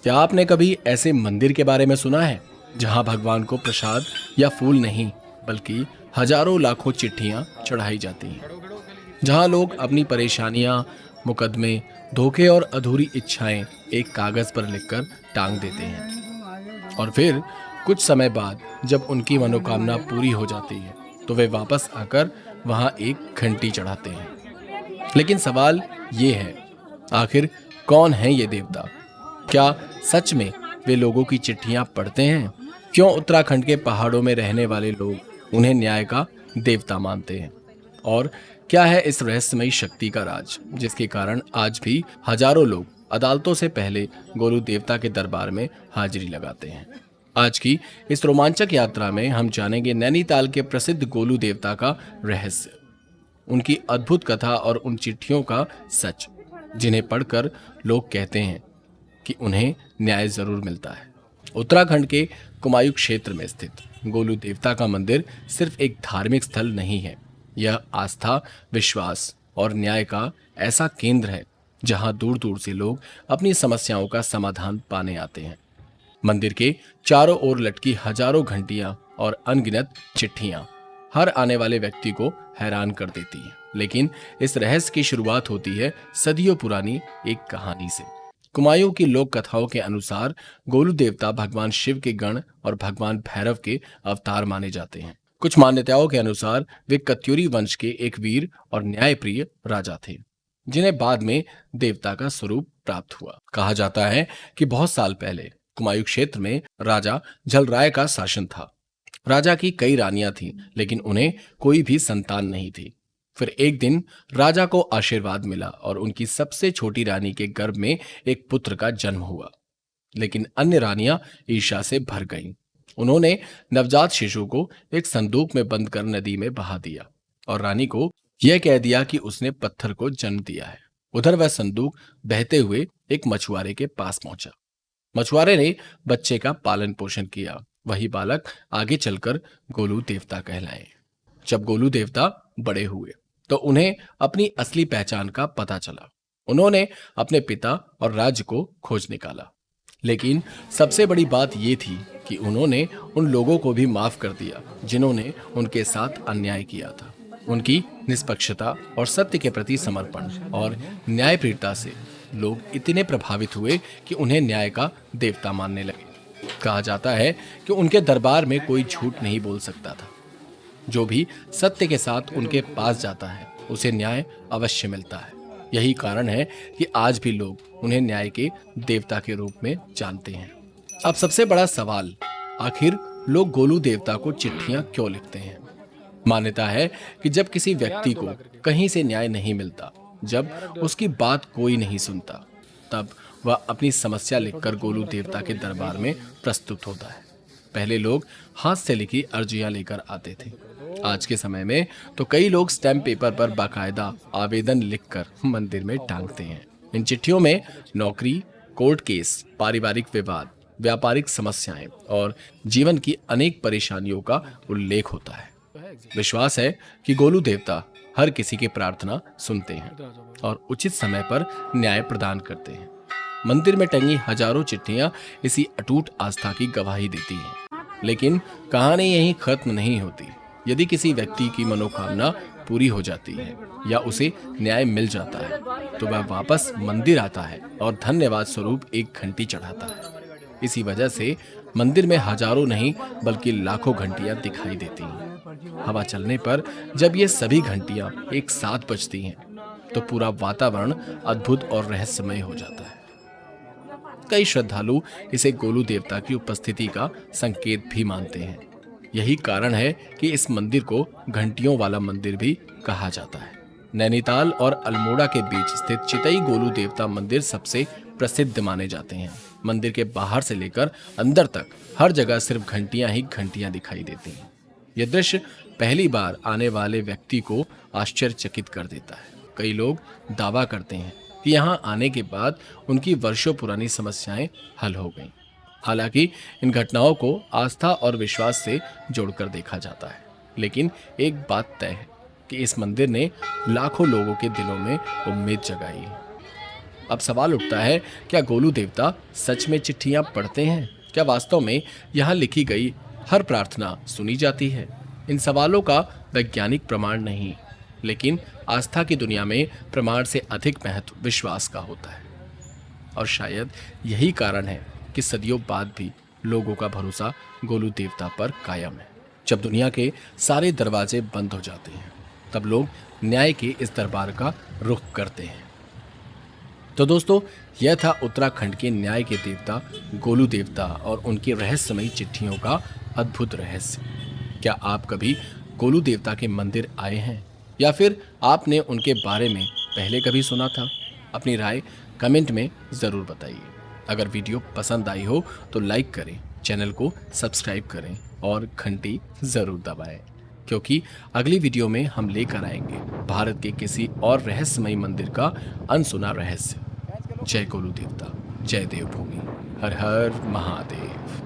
क्या आपने कभी ऐसे मंदिर के बारे में सुना है जहां भगवान को प्रसाद या फूल नहीं बल्कि हजारों लाखों चिट्ठियां चढ़ाई जाती हैं, जहां लोग अपनी परेशानियां, मुकदमे, धोखे और अधूरी इच्छाएं एक कागज पर लिखकर टांग देते हैं और फिर कुछ समय बाद जब उनकी मनोकामना पूरी हो जाती है तो वे वापस आकर वहां एक घंटी चढ़ाते हैं। लेकिन सवाल ये है, आखिर कौन है ये देवता? क्या सच में वे लोगों की चिट्ठियां पढ़ते हैं? क्यों उत्तराखंड के पहाड़ों में रहने वाले लोग उन्हें न्याय का देवता मानते हैं? और क्या है इस रहस्यमयी शक्ति का राज जिसके कारण आज भी हजारों लोग अदालतों से पहले गोलू देवता के दरबार में हाजिरी लगाते हैं? आज की इस रोमांचक यात्रा में हम जानेंगे नैनीताल के प्रसिद्ध गोलू देवता का रहस्य, उनकी अद्भुत कथा और उन चिट्ठियों का सच जिन्हें पढ़कर लोग कहते हैं कि उन्हें न्याय जरूर मिलता है। उत्तराखंड के कुमायूं क्षेत्र में स्थित गोलू देवता का मंदिर सिर्फ एक धार्मिक स्थल नहीं है, यह आस्था, विश्वास और न्याय का ऐसा केंद्र है जहां दूर दूर से लोग अपनी समस्याओं का समाधान पाने आते हैं। मंदिर के चारों ओर लटकी हजारों घंटियां और अनगिनत चिट्ठियां हर आने वाले व्यक्ति को हैरान कर देती हैं। लेकिन इस रहस्य की शुरुआत होती है सदियों पुरानी एक कहानी से। कुमायूं की लोक कथाओं के अनुसार गोलू देवता भगवान शिव के गण और भगवान भैरव के अवतार माने जाते हैं। कुछ मान्यताओं के अनुसार वे कत्यूरी वंश के एक वीर और न्यायप्रिय राजा थे जिन्हें बाद में देवता का स्वरूप प्राप्त हुआ। कहा जाता है कि बहुत साल पहले कुमायूं क्षेत्र में राजा जलराय का शासन था। राजा की कई रानियां थीं, लेकिन उन्हें कोई भी संतान नहीं थी। फिर एक दिन राजा को आशीर्वाद मिला और उनकी सबसे छोटी रानी के गर्भ में एक पुत्र का जन्म हुआ। लेकिन अन्य रानियां ईर्ष्या से भर गईं। उन्होंने नवजात शिशु को एक संदूक में बंद कर नदी में बहा दिया और रानी को यह कह दिया कि उसने पत्थर को जन्म दिया है। उधर वह संदूक बहते हुए एक मछुआरे के पास पहुंचा। मछुआरे ने बच्चे का पालन पोषण किया। वही बालक आगे चलकर गोलू देवता कहलाए। जब गोलू देवता बड़े हुए तो उन्हें अपनी असली पहचान का पता चला। उन्होंने अपने पिता और राज्य को खोज निकाला। लेकिन सबसे बड़ी बात यह थी कि उन्होंने उन लोगों को भी माफ कर दिया जिन्होंने उनके साथ अन्याय किया था। उनकी निष्पक्षता और सत्य के प्रति समर्पण और न्यायप्रियता से लोग इतने प्रभावित हुए कि उन्हें न्याय का देवता मानने लगे। कहा जाता है कि उनके दरबार में कोई झूठ नहीं बोल सकता था। जो भी सत्य के साथ उनके पास जाता है उसे न्याय अवश्य मिलता है। यही कारण है कि आज भी लोग उन्हें न्याय के देवता के रूप में जानते हैं। अब सबसे बड़ा सवाल, आखिर लोग गोलू देवता को चिट्ठियां क्यों लिखते हैं? मान्यता है कि जब किसी व्यक्ति को कहीं से न्याय नहीं मिलता, जब उसकी बात कोई नहीं सुनता, तब वह अपनी समस्या लिखकर गोलू देवता के दरबार में प्रस्तुत होता है। पहले लोग हाथ से लिखी अर्जियां लेकर आते थे। आज के समय में तो कई लोग स्टैम्प पेपर पर बाकायदा आवेदन लिखकर मंदिर में टांगते हैं। इन चिट्ठियों में नौकरी, कोर्ट केस, पारिवारिक विवाद, व्यापारिक समस्याएं और जीवन की अनेक परेशानियों का उल्लेख होता है। विश्वास है कि गोलू देवता हर किसी की प्रार्थना सुनते हैं और उचित समय पर न्याय प्रदान करते हैं। मंदिर में टंगी हजारों चिट्ठियां इसी अटूट आस्था की गवाही देती हैं। लेकिन कहानी यहीं खत्म नहीं होती। यदि किसी व्यक्ति की मनोकामना पूरी हो जाती है या उसे न्याय मिल जाता है तो वह वापस मंदिर आता है और धन्यवाद स्वरूप एक घंटी चढ़ाता है। इसी वजह से मंदिर में हजारों नहीं बल्कि लाखों घंटियां दिखाई देती हैं। हवा चलने पर जब ये सभी घंटियां एक साथ बजती हैं तो पूरा वातावरण अद्भुत और रहस्यमय हो जाता है। कई श्रद्धालु इसे गोलू देवता की उपस्थिति का संकेत भी मानते हैं। यही कारण है कि इस मंदिर को घंटियों वाला मंदिर भी कहा जाता है। नैनीताल और अल्मोड़ा के बीच स्थित चितई गोलू देवता मंदिर सबसे प्रसिद्ध माने जाते हैं। मंदिर के बाहर से लेकर अंदर तक हर जगह सिर्फ घंटियां ही घंटियां दिखाई देती हैं। यह दृश्य पहली बार आने वाले व्यक्ति को आश्चर्यचकित कर देता है। कई लोग दावा करते हैं कि यहाँ आने के बाद उनकी वर्षों पुरानी समस्याएं हल हो गईं। हालांकि इन घटनाओं को आस्था और विश्वास से जोड़कर देखा जाता है, लेकिन एक बात तय है कि इस मंदिर ने लाखों लोगों के दिलों में उम्मीद जगाई है। अब सवाल उठता है, क्या गोलू देवता सच में चिट्ठियां पढ़ते हैं? क्या वास्तव में यहाँ लिखी गई हर प्रार्थना सुनी जाती है? इन सवालों का वैज्ञानिक प्रमाण नहीं, लेकिन आस्था की दुनिया में प्रमाण से अधिक महत्व विश्वास का होता है। और शायद यही कारण है कि सदियों बाद भी लोगों का भरोसा गोलू देवता पर कायम है। जब दुनिया के सारे दरवाजे बंद हो जाते हैं, तब लोग न्याय के इस दरबार का रुख करते हैं। तो दोस्तों, यह था उत्तराखंड के न्याय के देवता गोलू देवता और उनकी रहस्यमयी चिट्ठियों का अद्भुत रहस्य। क्या आप कभी गोलू देवता के मंदिर आए हैं, या फिर आपने उनके बारे में पहले कभी सुना था? अपनी राय कमेंट में ज़रूर बताइए। अगर वीडियो पसंद आई हो तो लाइक करें, चैनल को सब्सक्राइब करें और घंटी ज़रूर दबाएं, क्योंकि अगली वीडियो में हम लेकर आएंगे भारत के किसी और रहस्यमयी मंदिर का अनसुना रहस्य। जय गोलू देवता, जय देवभूमि, हर हर महादेव।